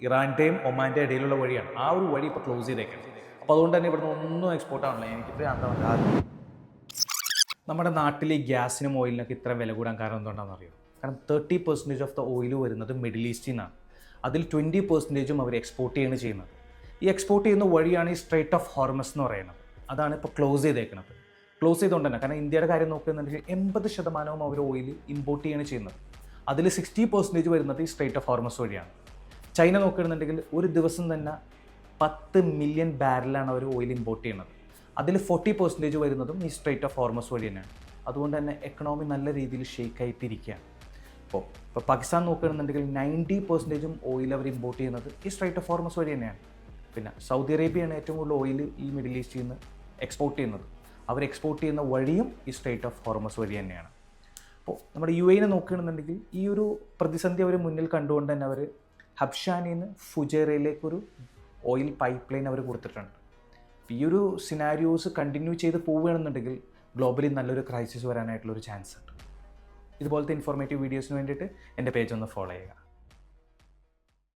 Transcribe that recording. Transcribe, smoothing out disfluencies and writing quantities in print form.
ഇറാൻ്റെയും ഒമാൻ്റെ ഇടയിലുള്ള വഴിയാണ്. ആ ഒരു വഴി ഇപ്പോൾ ക്ലോസ് ചെയ്തേക്കാം. അപ്പോൾ അതുകൊണ്ട് തന്നെ ഇവിടുന്ന് ഒന്നും എക്സ്പോർട്ട് ആണല്ലോ. എനിക്കിപ്പോൾ എന്താ നമ്മുടെ നാട്ടിൽ ഈ ഗ്യാസിനും ഓയിലിനൊക്കെ ഇത്ര വില കൂടാൻ കാരണം എന്തുകൊണ്ടാണെന്ന് അറിയോ? കാരണം 30% ഓഫ് ദ ഓയിൽ വരുന്നത് മിഡിൽ ഈസ്റ്റിൽ നിന്നാണ്. അതിൽ 20% അവർ എക്സ്പോർട്ട് ചെയ്യാണ് ചെയ്യുന്നത്. ഈ എക്സ്പോർട്ട് ചെയ്യുന്ന വഴിയാണ് ഈ സ്ട്രൈറ്റ് ഓഫ് ഹോർമസ് എന്ന് പറയുന്നത്. അതാണ് ഇപ്പോൾ ക്ലോസ് ചെയ്തേക്കുന്നത്. ക്ലോസ് ചെയ്തുകൊണ്ട് തന്നെ, കാരണം ഇന്ത്യയുടെ കാര്യം നോക്കുകയാണെന്നുണ്ടെങ്കിൽ 80% അവർ ഓയിൽ ഇമ്പോർട്ട് ചെയ്യാണ് ചെയ്യുന്നത്. അതിൽ 60% വരുന്നത് ഈ സ്ട്രൈറ്റ് ഓഫ് ഹോർമസ് വഴിയാണ്. ചൈന നോക്കുകയാണെന്നുണ്ടെങ്കിൽ ഒരു ദിവസം തന്നെ 10 മില്യൺ ബാരലാണ് അവർ ഓയിൽ ഇമ്പോർട്ട് ചെയ്യുന്നത്. അതിൽ 40% വരുന്നതും ഈ സ്ട്രൈറ്റ് ഓഫ് ഹോർമസ് വഴി തന്നെയാണ്. അതുകൊണ്ട് തന്നെ എക്കണോമി നല്ല രീതിയിൽ ഷേക്കായിട്ടിരിക്കുകയാണ്. ഇപ്പോൾ പാകിസ്ഥാൻ നോക്കുകയാണെന്നുണ്ടെങ്കിൽ 90% ഓയിൽ അവർ ഇമ്പോർട്ട് ചെയ്യുന്നത് ഈ സ്ട്രൈറ്റ് ഓഫ് ഹോർമസ് വഴി തന്നെയാണ്. പിന്നെ സൗദി അറേബ്യയാണ് ഏറ്റവും കൂടുതൽ ഓയിൽ ഈ മിഡിൽ ഈസ്റ്റിൽ നിന്ന് എക്സ്പോർട്ട് ചെയ്യുന്നത്. അവർ എക്സ്പോർട്ട് ചെയ്യുന്ന വഴിയും ഈ സ്ട്രൈറ്റ് ഓഫ് ഹോർമസ് വഴി തന്നെയാണ്. അപ്പോൾ നമ്മുടെ UAE നോക്കുകയാണെന്നുണ്ടെങ്കിൽ ഈ ഒരു പ്രതിസന്ധി അവർ മുന്നിൽ കണ്ടുകൊണ്ട് തന്നെ അവർ ഹബ്ഷാനിൽ നിന്ന് ഫുജൈറയിലേക്കൊരു ഓയിൽ പൈപ്പ് ലൈൻ അവർ കൊടുത്തിട്ടുണ്ട്. ഈ ഒരു സിനാരിയോസ് കണ്ടിന്യൂ ചെയ്ത് പോവുകയാണെന്നുണ്ടെങ്കിൽ ഗ്ലോബലി നല്ലൊരു ക്രൈസിസ് വരാനായിട്ടുള്ളൊരു ചാൻസ് ഉണ്ട്. ഇതുപോലത്തെ ഇൻഫോർമേറ്റീവ് വീഡിയോസിന് വേണ്ടിയിട്ട് എൻ്റെ പേജ് ഒന്ന് ഫോളോ ചെയ്യുക.